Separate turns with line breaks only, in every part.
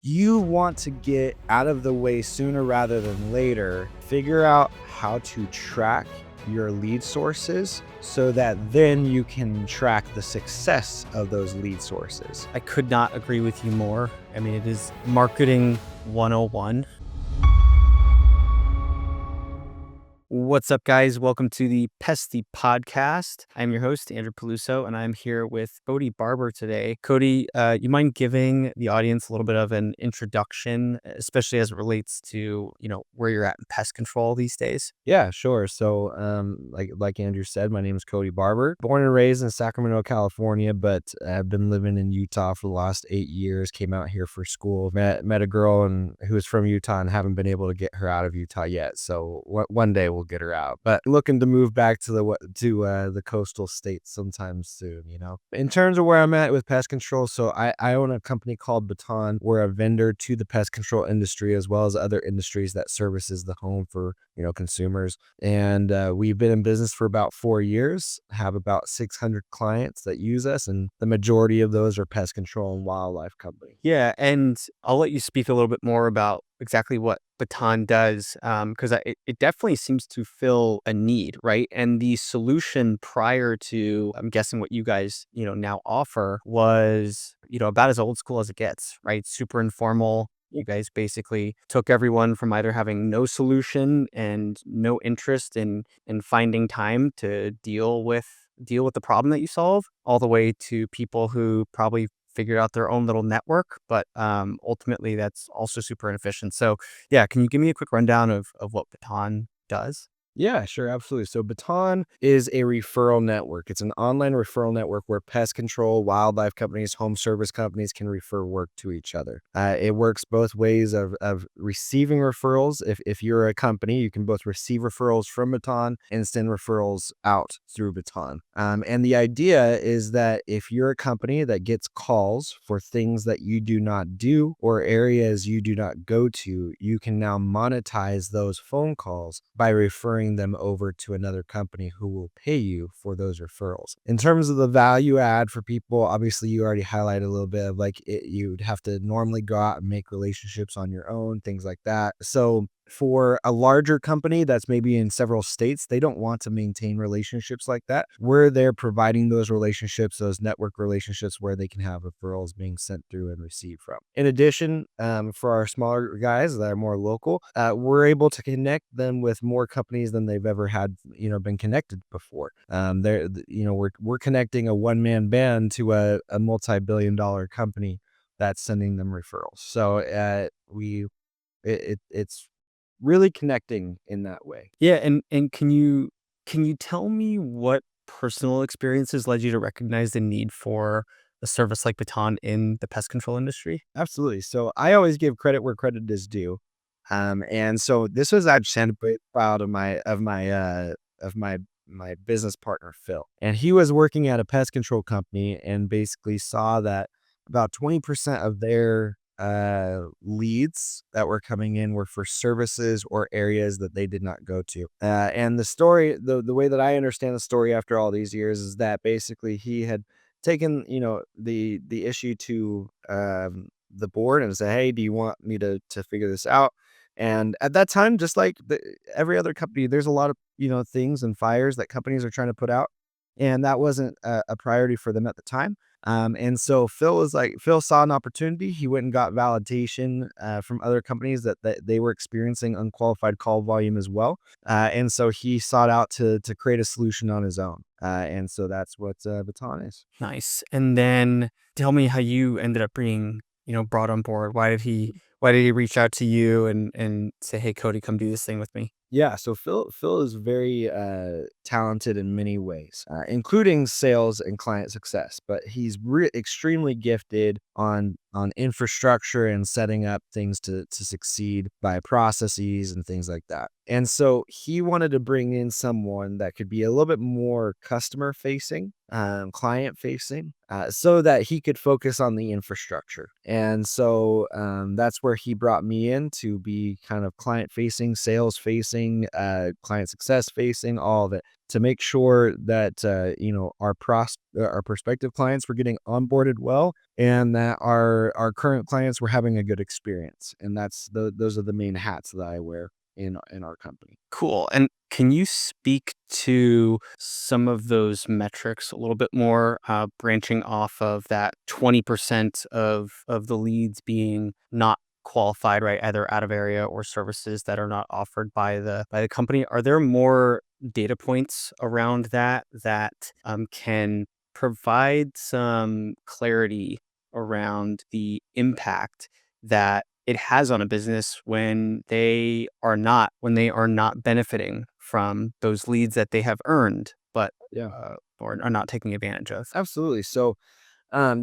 You want to get out of the way sooner rather than later. Figure out how to track your lead sources so that then you can track the success of those lead sources.
I could not agree with you more. I mean, it is marketing 101. What's up, guys? Welcome to the Pesty Podcast. I'm your host, Andrew Peluso, and I'm here with Cody Barber today. Cody, you mind giving the audience a little bit of an introduction, especially as it relates to, where you're at in pest control these days?
Yeah, sure. So, like Andrew said, my name is Cody Barber. Born and raised in Sacramento, California, but I've been living in Utah for the last 8 years. Came out here for school. Met a girl who was from Utah and haven't been able to get her out of Utah yet. So one day we'll get her out. But looking to move back to the coastal states sometime soon. In terms of where I'm at with pest control, so I own a company called Baton. We're a vendor to the pest control industry as well as other industries that services the home for consumers. And we've been in business for about 4 years, have about 600 clients that use us, and the majority of those are pest control and wildlife companies.
Yeah, and I'll let you speak a little bit more about exactly what Baton does, because it definitely seems to fill a need, right? And the solution prior to, I'm guessing, what you guys, now offer was, about as old school as it gets, right? Super informal. You guys basically took everyone from either having no solution and no interest in finding time to deal with the problem that you solve, all the way to people who probably figured out their own little network, but ultimately that's also super inefficient. So yeah, can you give me a quick rundown of what Baton does?
Yeah, sure, absolutely. So Baton is a referral network. It's an online referral network where pest control, wildlife companies, home service companies can refer work to each other. It works both ways of receiving referrals. If you're a company, you can both receive referrals from Baton and send referrals out through Baton. And the idea is that if you're a company that gets calls for things that you do not do or areas you do not go to, you can now monetize those phone calls by referring them over to another company who will pay you for those referrals. In terms of the value add for people, obviously you already highlighted a little bit of you'd have to normally go out and make relationships on your own, things like that. So for a larger company that's maybe in several states, they don't want to maintain relationships like that. We're there providing those relationships, those network relationships where they can have referrals being sent through and received from. In addition, for our smaller guys that are more local, we're able to connect them with more companies than they've ever had, been connected before. We're connecting a one-man band to a multi-billion-dollar company that's sending them referrals. So it's really connecting in that way.
Yeah, and can you tell me what personal experiences led you to recognize the need for a service like Baton in the pest control industry?
Absolutely. So I always give credit where credit is due. And so this was actually proud of my business partner, Phil. And he was working at a pest control company and basically saw that about 20% of their leads that were coming in were for services or areas that they did not go to. And the story, the way that I understand the story after all these years is that basically he had taken, the issue to the board and said, "Hey, do you want me to figure this out?" And at that time, just like every other company, there's a lot of, things and fires that companies are trying to put out. And that wasn't a priority for them at the time. And so Phil saw an opportunity. He went and got validation from other companies that they were experiencing unqualified call volume as well. And so he sought out to create a solution on his own. And so that's what Baton is.
Nice. And then tell me how you ended up being, brought on board. Why did he reach out to you and say, "Hey, Cody, come do this thing with me"?
Yeah, so Phil is very talented in many ways, including sales and client success. But he's extremely gifted on infrastructure and setting up things to succeed by processes and things like that. And so he wanted to bring in someone that could be a little bit more customer facing, client facing, so that he could focus on the infrastructure. And so that's where he brought me in to be kind of client facing, sales facing, client success facing, all of it, to make sure that our prospective clients were getting onboarded well, and that our current clients were having a good experience. And those are the main hats that I wear in our company.
Cool. And can you speak to some of those metrics a little bit more, branching off of that 20% of the leads being not qualified, right? Either out of area or services that are not offered by the company. Are there more data points around that can provide some clarity around the impact that it has on a business when they are not benefiting from those leads that they have earned, but
Yeah.
or are not taking advantage of?
Absolutely. So,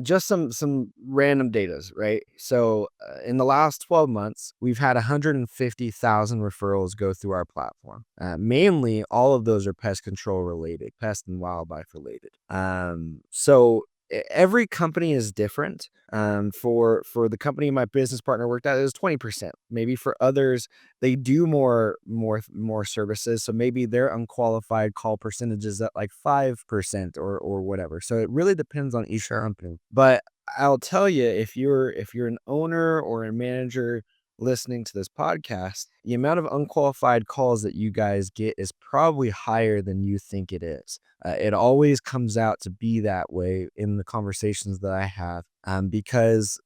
just some random datas, right? So, in the last 12 months, we've had 150,000 referrals go through our platform. Mainly, all of those are pest control related, pest and wildlife related. Every company is different. For the company my business partner worked at, it was 20%. Maybe for others, they do more services. So maybe their unqualified call percentage is at like 5% or whatever. So it really depends on each
Sure.
company. But I'll tell you, if you're an owner or a manager listening to this podcast, the amount of unqualified calls that you guys get is probably higher than you think it is. It always comes out to be that way in the conversations that I have, because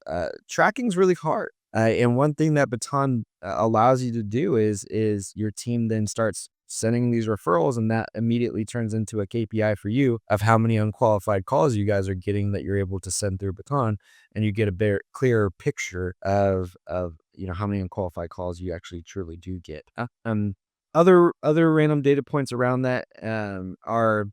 tracking is really hard. And one thing that Baton allows you to do is your team then starts sending these referrals, and that immediately turns into a KPI for you of how many unqualified calls you guys are getting that you're able to send through Baton, and you get a very clearer picture of how many unqualified calls you actually truly do get. Other random data points around that are,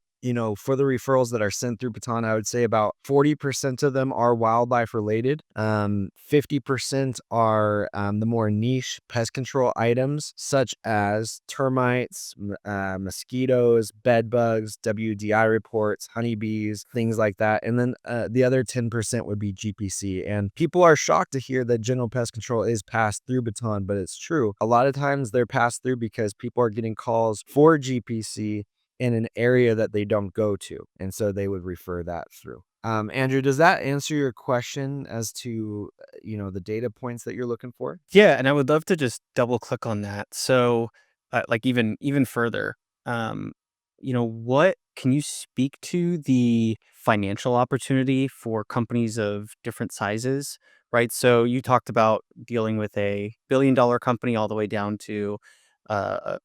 for the referrals that are sent through Baton, I would say about 40% of them are wildlife related. 50% are the more niche pest control items, such as termites, mosquitoes, bed bugs, WDI reports, honeybees, things like that. And then the other 10% would be GPC. And people are shocked to hear that general pest control is passed through Baton, but it's true. A lot of times they're passed through because people are getting calls for GPC in an area that they don't go to. And so they would refer that through. Andrew, does that answer your question as to, the data points that you're looking for?
Yeah, and I would love to just double click on that. So, like even further, what can you speak to the financial opportunity for companies of different sizes, right? So you talked about dealing with a billion-dollar company all the way down to a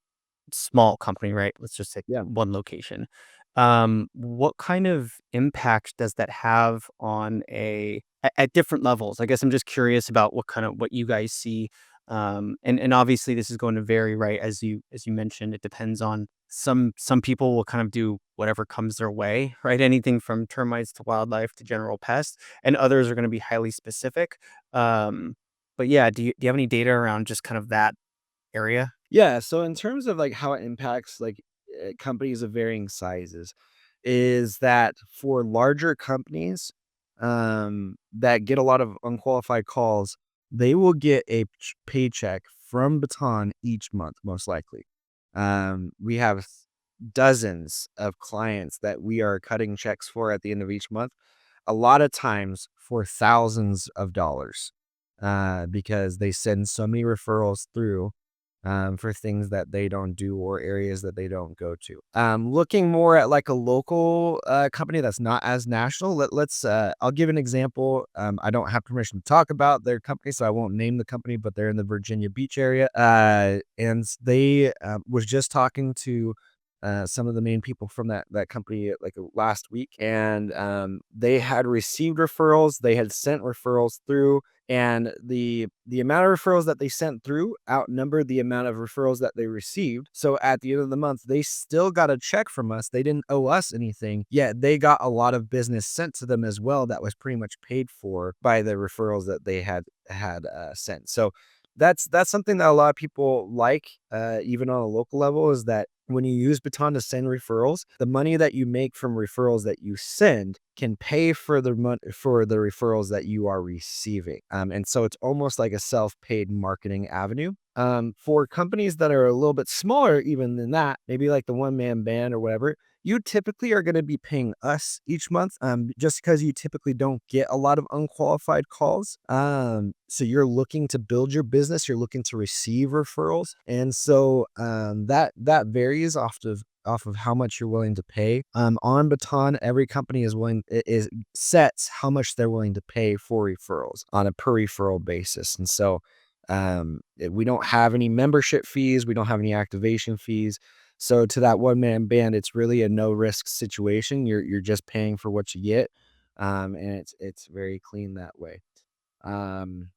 small company, right? Let's just say
Yeah.
one location. What kind of impact does that have on at different levels? I guess I'm just curious about what you guys see. And obviously this is going to vary, right? As you mentioned, it depends on some people will kind of do whatever comes their way, right? Anything from termites to wildlife to general pests, and others are going to be highly specific. But yeah, do you have any data around just kind of that area?
Yeah. So in terms of like how it impacts like companies of varying sizes, is that for larger companies that get a lot of unqualified calls, they will get a paycheck from Baton each month, most likely. We have dozens of clients that we are cutting checks for at the end of each month, a lot of times for thousands of dollars, because they send so many referrals through for things that they don't do or areas that they don't go to. Looking more at like a local company that's not as national. I'll give an example. I don't have permission to talk about their company, so I won't name the company, but they're in the Virginia Beach area. And they was just talking to some of the main people from that company like last week, and they had received referrals, they had sent referrals through, and the amount of referrals that they sent through outnumbered the amount of referrals that they received. So at the end of the month, they still got a check from us. They didn't owe us anything, yet they got a lot of business sent to them as well that was pretty much paid for by the referrals that they had sent. So that's something that a lot of people like, even on a local level, is that when you use Baton to send referrals, the money that you make from referrals that you send can pay for for the referrals that you are receiving. And so it's almost like a self-paid marketing avenue. For companies that are a little bit smaller even than that, maybe like the one-man band or whatever, you typically are going to be paying us each month, just because you typically don't get a lot of unqualified calls. So you're looking to build your business, you're looking to receive referrals, and so that varies off of how much you're willing to pay. On Baton, every company is sets how much they're willing to pay for referrals on a per referral basis, and so we don't have any membership fees, we don't have any activation fees. So to that one man band, it's really a no risk situation. You're just paying for what you get, and it's very clean that way. Um,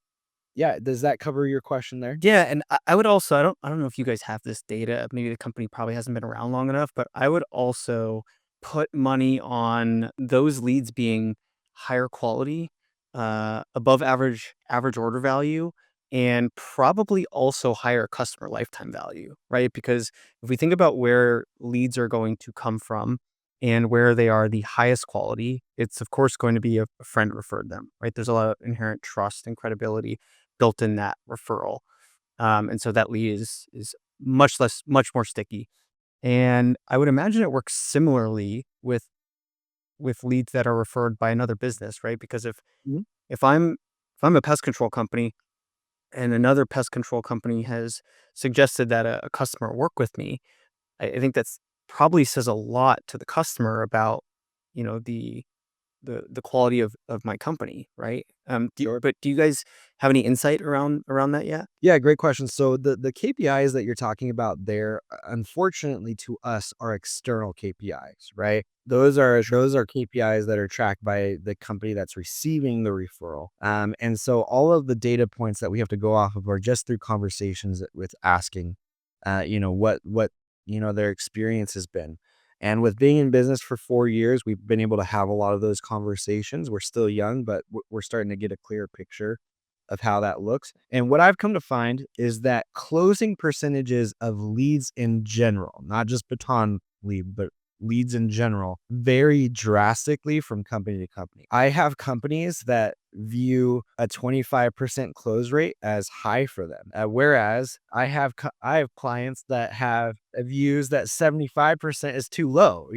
yeah, does that cover your question there?
Yeah, and I would also I don't know if you guys have this data, maybe the company probably hasn't been around long enough, but I would also put money on those leads being higher quality, above average order value, and probably also higher customer lifetime value, right? Because if we think about where leads are going to come from and where they are the highest quality, it's of course going to be a friend referred them, right? There's a lot of inherent trust and credibility built in that referral. And so that lead is much more sticky. And I would imagine it works similarly with leads that are referred by another business, right? Because
Mhm.
if I'm if I'm a pest control company and another pest control company has suggested that a customer work with me, I think that's probably says a lot to the customer about, you know, the quality of my company, right?
Sure.
But do you guys have any insight around that yet?
Yeah, great question. So the KPIs that you're talking about there, unfortunately to us, are external KPIs, right? Those are KPIs that are tracked by the company that's receiving the referral. And so all of the data points that we have to go off of are just through conversations with asking, what their experience has been. And with being in business for 4 years, we've been able to have a lot of those conversations. We're still young, but we're starting to get a clear picture of how that looks. And what I've come to find is that closing percentages of leads in general, not just Baton lead, but leads in general, vary drastically from company to company. I have companies that view a 25% close rate as high for them, whereas I have clients that have views that 75% is too low.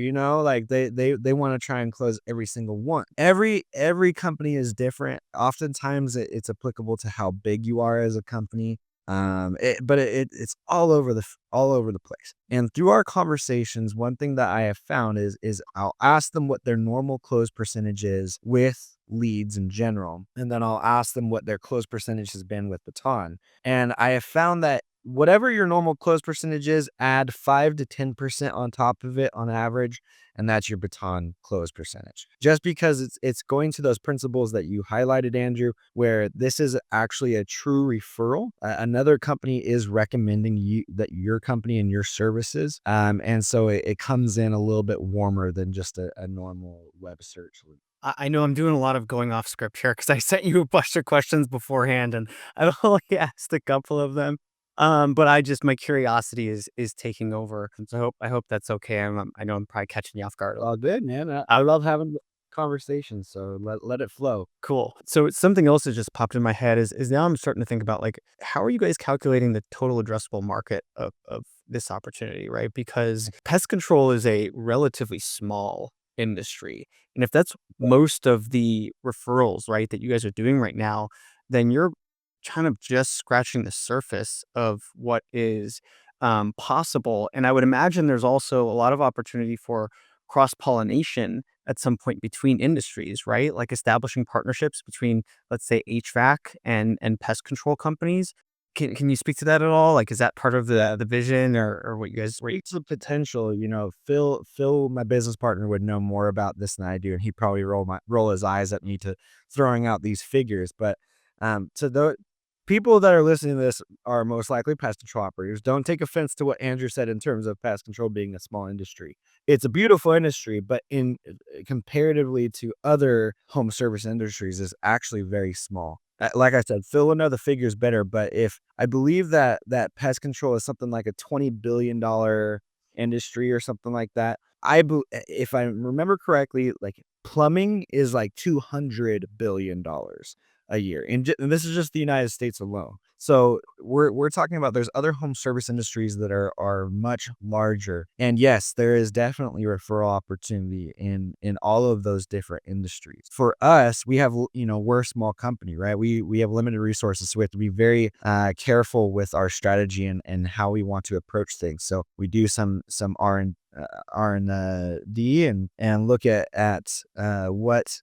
Like they want to try and close every single one. Every company is different. Oftentimes it's applicable to how big you are as a company. It's all over the place. And through our conversations, one thing that I have found is I'll ask them what their normal close percentage is with leads in general, and then I'll ask them what their close percentage has been with Baton. And I have found that whatever your normal close percentage is, add 5 to 10% on top of it on average, and that's your Baton close percentage. Just because it's going to those principles that you highlighted, Andrew, where this is actually a true referral. Another company is recommending your company and your services, and so it comes in a little bit warmer than just a normal web search.
I know I'm doing a lot of going off script here because I sent you a bunch of questions beforehand, and I've only asked a couple of them. But my curiosity is taking over, and so I hope that's okay. I know I'm probably catching you off guard a little.
All good, man. I love having conversations, so let it flow.
Cool. So something else that just popped in my head is now I'm starting to think about, like, how are you guys calculating the total addressable market of this opportunity, right? Because pest control is a relatively small industry. And if that's most of the referrals, right, that you guys are doing right now, then you're kind of just scratching the surface of what is possible. And I would imagine there's also a lot of opportunity for cross pollination at some point between industries, right? Like establishing partnerships between, let's say, HVAC and pest control companies. Can you speak to that at all? Like, is that part of the vision or what you guys were?
It's a potential, Phil, my business partner, would know more about this than I do, and he'd probably roll his eyes at me to throwing out these figures. But to the people that are listening to this are most likely pest control operators. Don't take offense to what Andrew said in terms of pest control being a small industry. It's a beautiful industry, but in comparatively to other home service industries, is actually very small. Like I said, Phil will know the figures better, but if I believe that pest control is something like a $20 billion industry or something like that. If I remember correctly, like plumbing is like $200 billion. a year. And this is just the United States alone. So we're talking about there's other home service industries that are much larger. And yes, there is definitely referral opportunity in all of those different industries. For us, we have, we're a small company, right? We have limited resources, so we have to be very careful with our strategy and how we want to approach things. So we do some R&D and look at what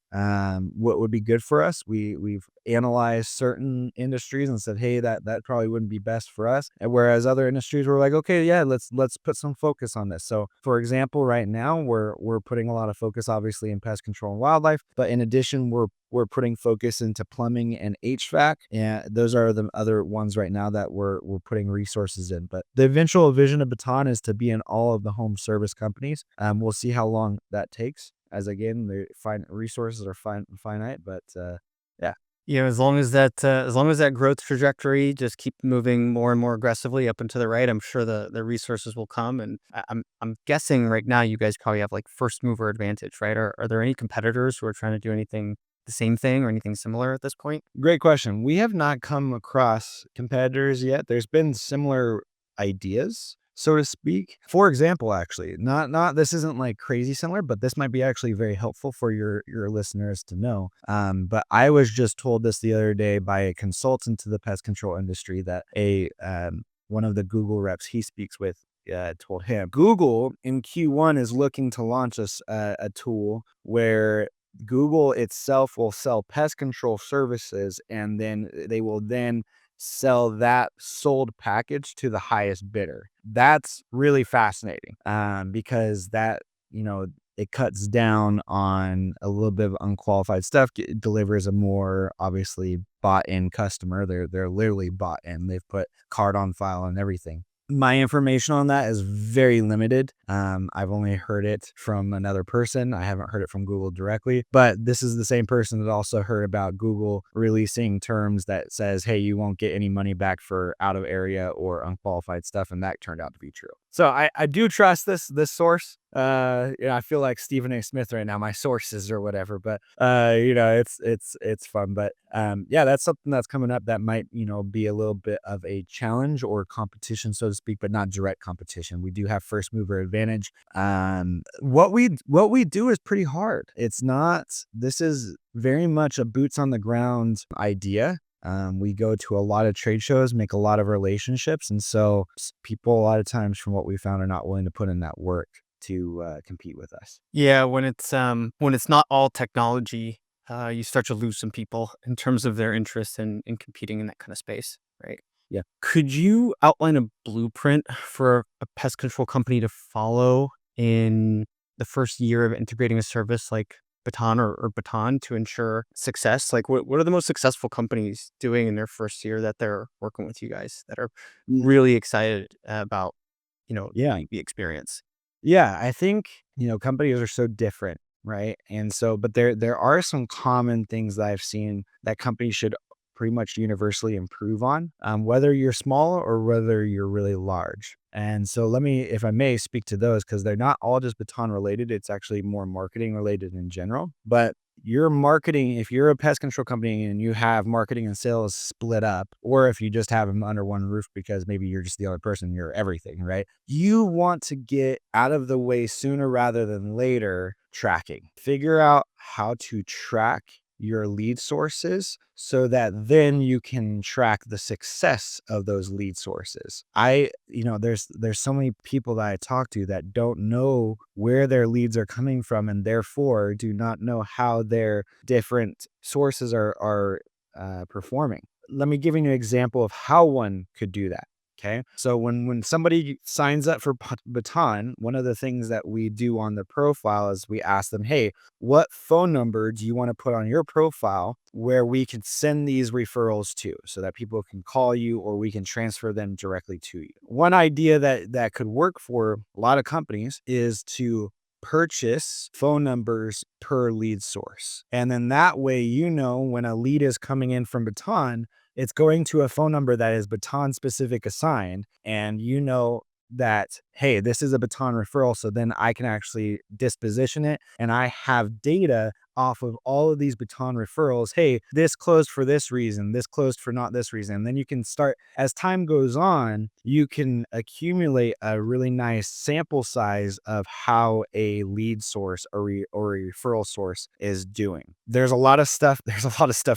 would be good for us. We've analyzed certain industries and said, hey, that probably wouldn't be best for us. And whereas other industries were like, okay, yeah, let's put some focus on this. So for example, right now we're putting a lot of focus obviously in pest control and wildlife, but in addition, we're putting focus into plumbing and HVAC, and those are the other ones right now that we're putting resources in. But the eventual vision of Baton is to be in all of the home service companies. We'll see how long that takes, as again, the resources are finite, but yeah.
As long as that growth trajectory just keep moving more and more aggressively up and to the right, I'm sure the resources will come. And I'm guessing right now you guys probably have like first mover advantage, right? Are there any competitors who are trying to do anything the same thing or anything similar at this point?
Great question. We have not come across competitors yet. There's been similar ideas, so to speak. For example, actually, not this isn't like crazy similar, but this might be actually very helpful for your listeners to know. But I was just told this the other day by a consultant to the pest control industry that one of the Google reps he speaks with told him Google in Q1 is looking to launch a tool where Google itself will sell pest control services, and then they will then sell that sold package to the highest bidder. That's really fascinating because that, it cuts down on a little bit of unqualified stuff, delivers a more obviously bought in customer. They're literally bought in. They've put card on file and everything. My information on that is very limited. I've only heard it from another person. I haven't heard it from Google directly, but this is the same person that also heard about Google releasing terms that says, hey, you won't get any money back for out of area or unqualified stuff. And that turned out to be true. So I do trust this source. I feel like Stephen A. Smith right now, my sources or whatever, but it's fun. But yeah, that's something that's coming up that might, be a little bit of a challenge or competition, so to speak, but not direct competition. We do have first mover advantage. What we do is pretty hard. This is very much a boots on the ground idea. We go to a lot of trade shows, make a lot of relationships. And so people a lot of times from what we found are not willing to put in that work to compete with us.
Yeah, when it's not all technology, you start to lose some people in terms of their interest in competing in that kind of space, right?
Yeah.
Could you outline a blueprint for a pest control company to follow in the first year of integrating a service like Baton or Baton to ensure success? Like what are the most successful companies doing in their first year that they're working with you guys that are really excited about,
Yeah.
the experience?
Yeah. I think, companies are so different, right? And so, but there are some common things that I've seen that companies should pretty much universally improve on, whether you're small or whether you're really large. And so let me, if I may, speak to those because they're not all just Baton related. It's actually more marketing related in general. But your marketing, if you're a pest control company and you have marketing and sales split up, or if you just have them under one roof because maybe you're just the other person, you're everything, right? You want to get out of the way sooner rather than later tracking. Figure out how to track your lead sources so that then you can track the success of those lead sources. There's so many people that I talk to that don't know where their leads are coming from and therefore do not know how their different sources are performing. Let me give you an example of how one could do that. Okay. So when somebody signs up for Baton, one of the things that we do on the profile is we ask them, hey, what phone number do you want to put on your profile where we can send these referrals to so that people can call you or we can transfer them directly to you? One idea that could work for a lot of companies is to purchase phone numbers per lead source. And then that way, when a lead is coming in from Baton, it's going to a phone number that is Baton specific assigned. And that, hey, this is a Baton referral. So then I can actually disposition it, and I have data off of all of these Baton referrals. Hey, this closed for this reason, this closed for not this reason. And then you can start, as time goes on, you can accumulate a really nice sample size of how a lead source or a referral source is doing. There's a lot of stuff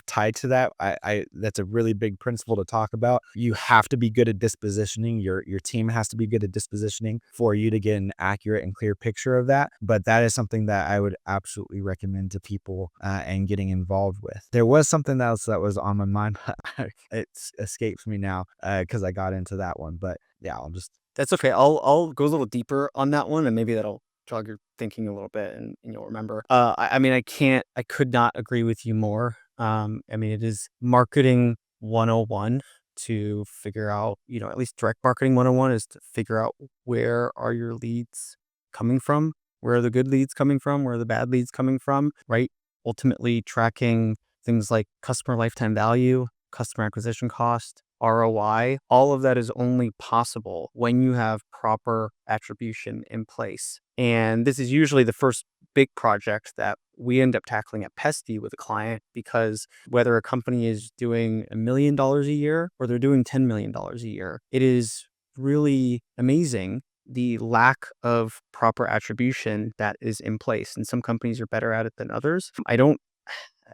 tied to that. I that's a really big principle to talk about. You have to be good at dispositioning. Your team has to be good at dispositioning for you to get an accurate and clear picture of that. But that is something that I would absolutely recommend to people and getting involved with. There was something else that was on my mind, but it escapes me now because I got into that one. But yeah,
That's okay. I'll go a little deeper on that one, and maybe that'll jog your thinking a little bit, and you'll remember. I mean, I could not agree with you more. I mean, it is marketing 101 to figure out, at least direct marketing 101 is to figure out where are your leads coming from, where are the good leads coming from, where are the bad leads coming from, right? Ultimately tracking things like customer lifetime value, customer acquisition cost, ROI, all of that is only possible when you have proper attribution in place. And this is usually the first big project that we end up tackling at Pesty with a client, because whether a company is doing $1 million a year or they're doing $10 million a year, it is really amazing the lack of proper attribution that is in place. And some companies are better at it than others. I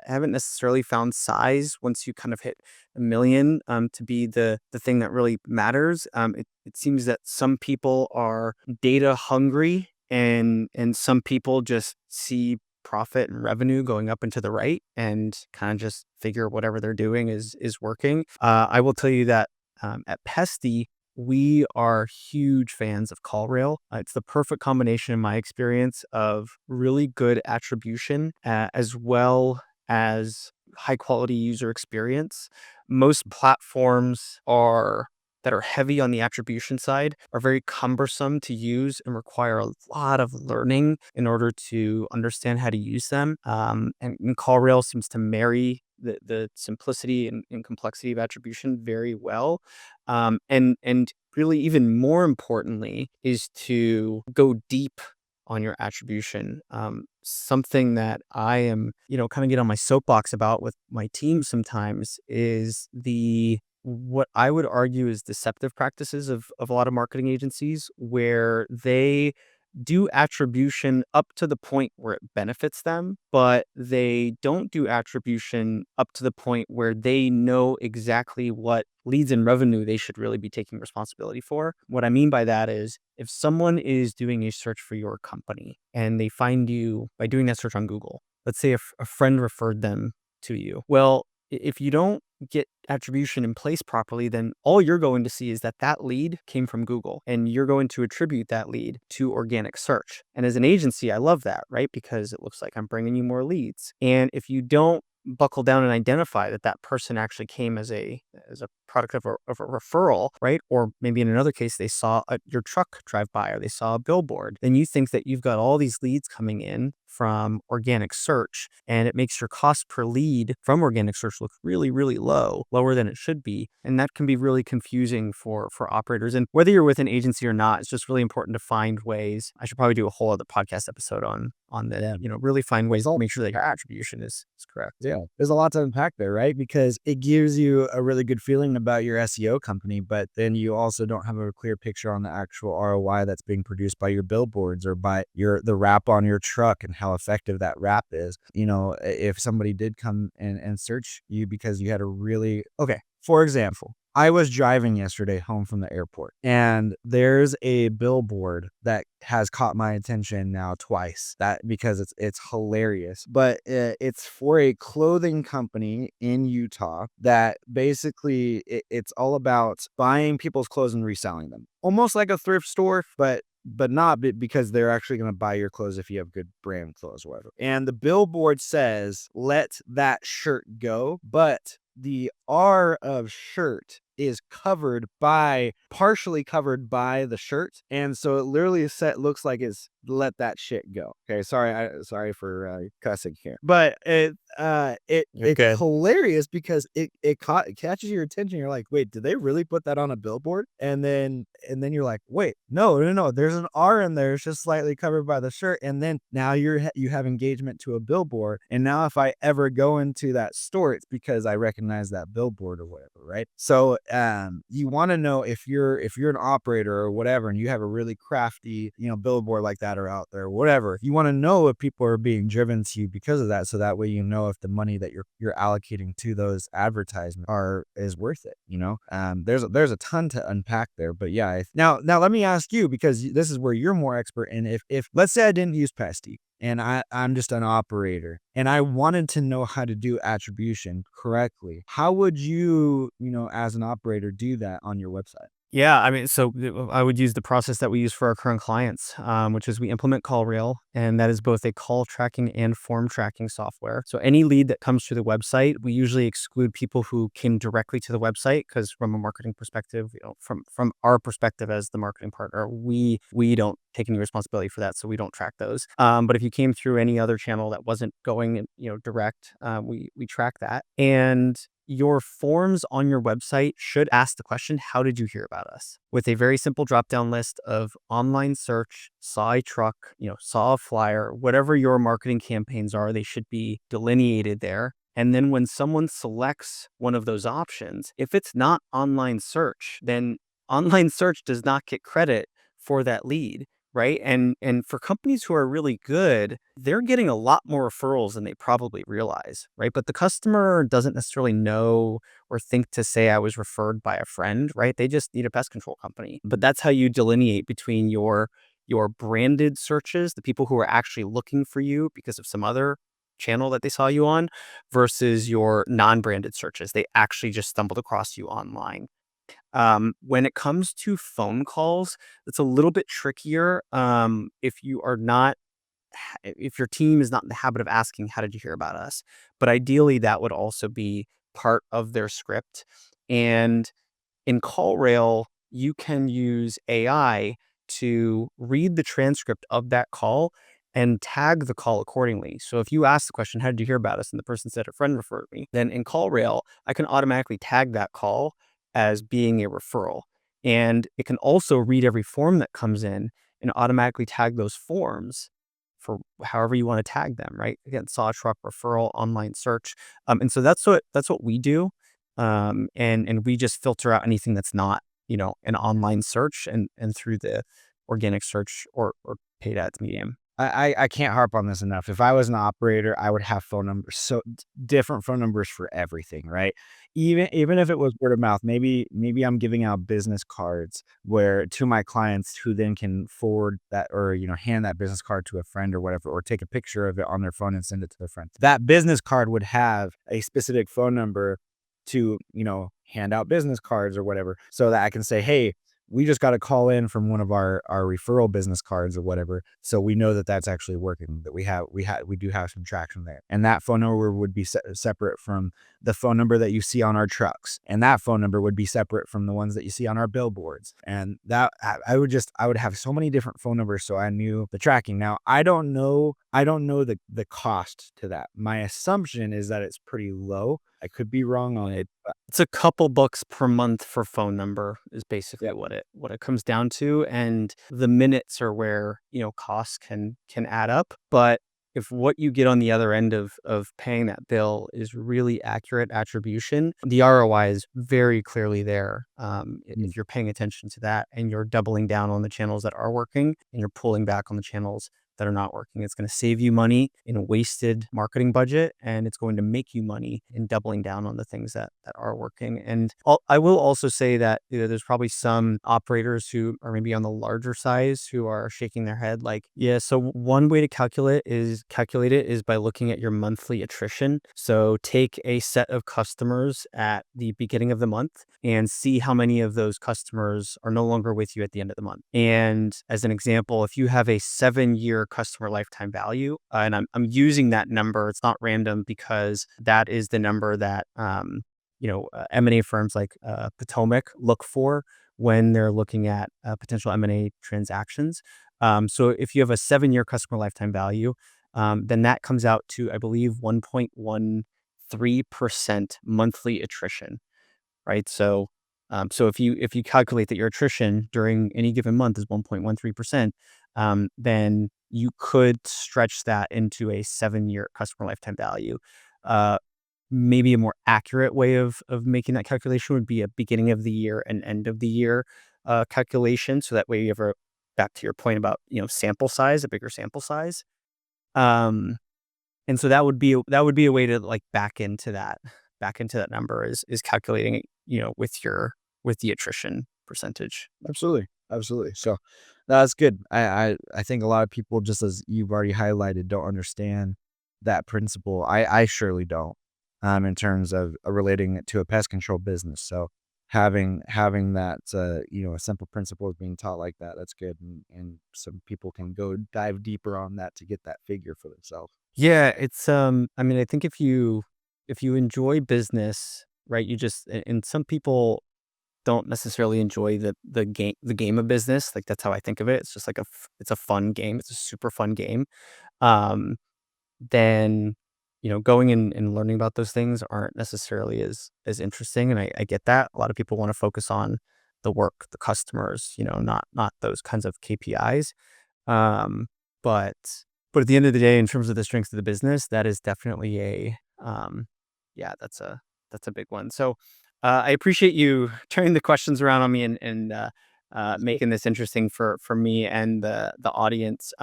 haven't necessarily found size once you kind of hit 1 million to be the thing that really matters. It seems that some people are data hungry, and some people just see profit and revenue going up and to the right and kind of just figure whatever they're doing is working. I will tell you that at Pesty, we are huge fans of CallRail. It's the perfect combination, in my experience, of really good attribution as well as high quality user experience. Most platforms that are heavy on the attribution side are very cumbersome to use and require a lot of learning in order to understand how to use them. And CallRail seems to marry the simplicity and complexity of attribution very well. And really, even more importantly, is to go deep on your attribution. Something that I am, kind of get on my soapbox about with my team sometimes is what I would argue is deceptive practices of a lot of marketing agencies, where they do attribution up to the point where it benefits them, but they don't do attribution up to the point where they know exactly what leads and revenue they should really be taking responsibility for. What I mean by that is, if someone is doing a search for your company and they find you by doing that search on Google, let's say a friend referred them to you. Well, if you don't get attribution in place properly, then all you're going to see is that lead came from Google, and you're going to attribute that lead to organic search. And as an agency, I love that, right? Because it looks like I'm bringing you more leads. And if you don't buckle down and identify that person actually came as a product of a referral, right? Or maybe in another case, they saw your truck drive by, or they saw a billboard, then you think that you've got all these leads coming in from organic search, and it makes your cost per lead from organic search look really, really low, lower than it should be. And that can be really confusing for operators. And whether you're with an agency or not, it's just really important to find ways. I should probably do a whole other podcast episode on that, really find ways to make sure that your attribution is correct.
Yeah, there's a lot to unpack there, right? Because it gives you a really good feeling about your SEO company, but then you also don't have a clear picture on the actual ROI that's being produced by your billboards or by the wrap on your truck and how effective that wrap is. If somebody did come and search you because you had for example, I was driving yesterday home from the airport, and there's a billboard that has caught my attention now twice, because it's hilarious. But it's for a clothing company in Utah that basically it's all about buying people's clothes and reselling them, almost like a thrift store, but not because they're actually going to buy your clothes if you have good brand clothes or whatever. And the billboard says, "Let that shirt go," but the R of shirt is partially covered by the shirt, and so it literally looks like it's "let that shit go." Okay, sorry for cussing here, but it's
Okay.
hilarious because it catches your attention. You're like, wait, did they really put that on a billboard? And then you're like, wait, no, there's an R in there. It's just slightly covered by the shirt. And then now you have engagement to a billboard. And now if I ever go into that store, it's because I recognize that billboard or whatever, right? So you want to know if you're an operator or whatever, and you have a really crafty, billboard like that or out there, or whatever. You want to know if people are being driven to you because of that, so that way you know if the money that you're allocating to those advertisements is worth it. There's a ton to unpack there, but yeah. Now let me ask you, because this is where you're more expert in. If let's say I didn't use Pesty, and I'm just an operator, and I wanted to know how to do attribution correctly, how would you, as an operator, do that on your website?
Yeah, I mean, so I would use the process that we use for our current clients, which is we implement CallRail, and that is both a call tracking and form tracking software. So any lead that comes to the website, we usually exclude people who came directly to the website, because from a marketing perspective, from our perspective as the marketing partner, we don't take any responsibility for that, so we don't track those. But if you came through any other channel that wasn't going, direct, we track that. And your forms on your website should ask the question, how did you hear about us? With a very simple drop-down list of online search, saw a truck, saw a flyer, whatever your marketing campaigns are, they should be delineated there. And then when someone selects one of those options, if it's not online search, then online search does not get credit for that lead. Right. And for companies who are really good, they're getting a lot more referrals than they probably realize. Right. But the customer doesn't necessarily know or think to say, I was referred by a friend. Right. They just need a pest control company. But that's how you delineate between your branded searches, the people who are actually looking for you because of some other channel that they saw you on, versus your non-branded searches. They actually just stumbled across you online. When it comes to phone calls, it's a little bit trickier. If you are not, if your team is not in the habit of asking, how did you hear about us? But ideally, that would also be part of their script. And in CallRail, you can use AI to read the transcript of that call and tag the call accordingly. So if you ask the question, how did you hear about us? And the person said, a friend referred me. Then in CallRail, I can automatically tag that call as being a referral. And it can also read every form that comes in and automatically tag those forms for however you want to tag them, right? Again, saw a truck, referral, online search. And so that's what we do. And we just filter out anything that's not, an online search and through the organic search or paid ads medium.
I can't harp on this enough. If I was an operator, I would have phone numbers, so different phone numbers for everything, right? Even if it was word of mouth, maybe I'm giving out business cards where to my clients, who then can forward that, or hand that business card to a friend or whatever, or take a picture of it on their phone and send it to their friend. That business card would have a specific phone number to hand out business cards or whatever, so that I can say, hey, we just got a call in from one of our referral business cards or whatever. So we know that that's actually working, that we do have some traction there. And that phone number would be separate from the phone number that you see on our trucks. And that phone number would be separate from the ones that you see on our billboards. And that I would have so many different phone numbers, so I knew the tracking. Now, I don't know the cost to that. My assumption is that it's pretty low. I could be wrong on it, but
It's a couple bucks per month for phone number is basically
yeah.
what it comes down to. And the minutes are where, costs can add up. But if what you get on the other end of paying that bill is really accurate attribution, the ROI is very clearly there. If you're paying attention to that and you're doubling down on the channels that are working and you're pulling back on the channels that are not working, it's going to save you money in a wasted marketing budget, and it's going to make you money in doubling down on the things that are working. And I will also say that there's probably some operators who are maybe on the larger size who are shaking their head like, yeah, so one way to calculate it is by looking at your monthly attrition. So take a set of customers at the beginning of the month and see how many of those customers are no longer with you at the end of the month. And as an example, if you have a 7-year customer lifetime value, and I'm using that number, it's not random, because that is the number that M&A firms like Potomac look for when they're looking at potential M&A transactions. So if you have a 7-year customer lifetime value, then that comes out to, I believe, 1.13% monthly attrition, right? So if you calculate that your attrition during any given month is 1.13%, then you could stretch that into a 7-year customer lifetime value. Uh, Maybe a more accurate way of making that calculation would be a beginning of the year and end of the year calculation. So that way you have a, back to your point about, sample size, a bigger sample size. Um, and so that would be a way to like back into that number is calculating it, with the attrition percentage.
Absolutely. Absolutely. So that's good. I think a lot of people, just as you've already highlighted, don't understand that principle. I surely don't, in terms of relating it to a pest control business. So having that, a simple principle is being taught like that, that's good. And some people can go dive deeper on that to get that figure for themselves.
Yeah, it's I mean, I think if you enjoy business, right, and some people don't necessarily enjoy the game of business. Like that's how I think of it. It's just like it's a fun game. It's a super fun game. Um, then going and learning about those things aren't necessarily as interesting. And I get that. A lot of people want to focus on the work, the customers, not those kinds of KPIs. Um, but but at the end of the day, in terms of the strength of the business, that is definitely yeah, that's a big one. So I appreciate you turning the questions around on me and making this interesting for me and the audience.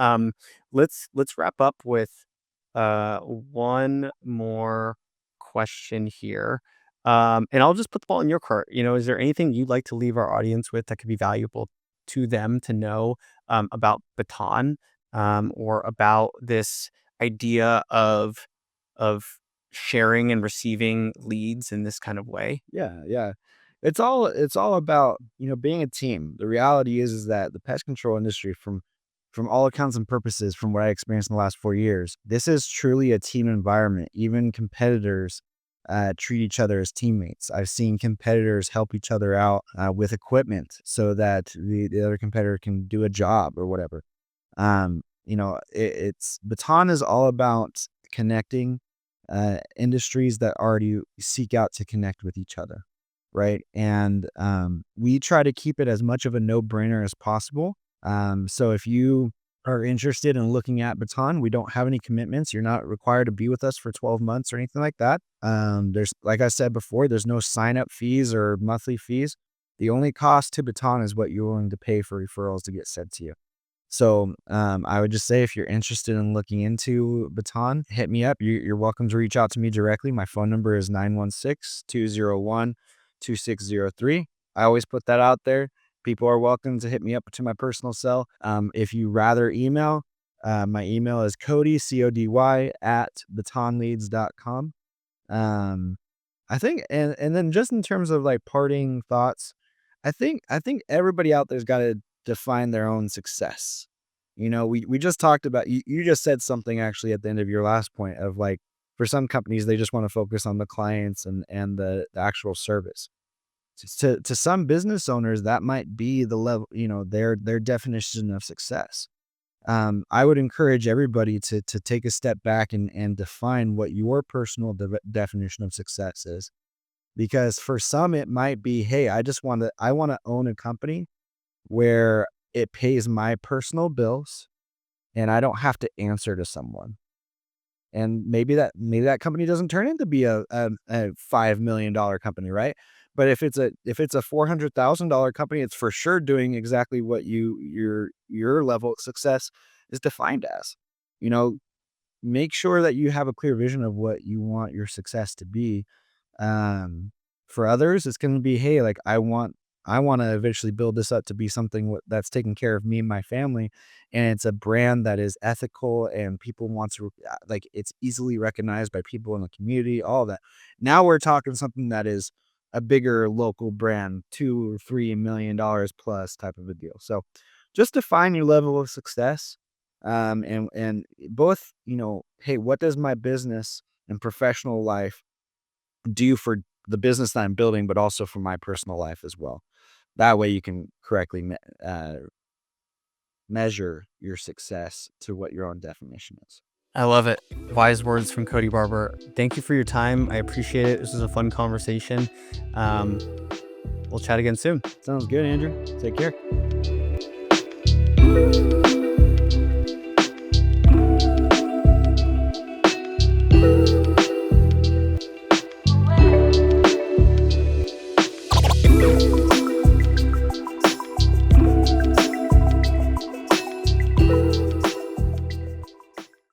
Let's wrap up with one more question here. And I'll just put the ball in your court. Is there anything you'd like to leave our audience with that could be valuable to them to know about Baton, or about this idea of sharing and receiving leads in this kind of way?
Yeah, yeah. It's all about, being a team. The reality is that the pest control industry, from all accounts and purposes, from what I experienced in the last 4 years, this is truly a team environment. Even competitors treat each other as teammates. I've seen competitors help each other out with equipment so that the other competitor can do a job or whatever. It's Baton is all about connecting industries that already seek out to connect with each other, right? And we try to keep it as much of a no-brainer as possible. So if you are interested in looking at Baton, we don't have any commitments. You're not required to be with us for 12 months or anything like that. There's, like I said before, there's no sign-up fees or monthly fees. The only cost to Baton is what you're willing to pay for referrals to get sent to you. So I would just say, if you're interested in looking into Baton, hit me up. You're welcome to reach out to me directly. My phone number is 916-201-2603. I always put that out there. People are welcome to hit me up to my personal cell. If you rather email, my email is Cody, CODY, at batonleads.com. I think, and then just in terms of like parting thoughts, I think everybody out there's got to define their own success. We just talked about, you just said something actually at the end of your last point of like, for some companies, they just want to focus on the clients and the actual service. To some business owners, that might be the level, their definition of success. I would encourage everybody to take a step back and define what your personal definition of success is. Because for some, it might be, hey, I want to own a company where it pays my personal bills and I don't have to answer to someone. And maybe that company doesn't turn into be a $5 million company, right? But if it's a $400,000 company, it's for sure doing exactly what your level of success is defined as. You know, make sure that you have a clear vision of what you want your success to be. For others, it's going to be, hey, like I want to eventually build this up to be something that's taking care of me and my family, and it's a brand that is ethical and people want to like, it's easily recognized by people in the community, all that. Now we're talking something that is a bigger local brand, $2 or $3 million plus type of a deal. So just define your level of success, and both, hey, what does my business and professional life do for the business that I'm building, but also for my personal life as well. That way you can correctly measure your success to what your own definition is.
I love it. Wise words from Cody Barber. Thank you for your time. I appreciate it. This was a fun conversation. We'll chat again soon.
Sounds good, Andrew. Take care.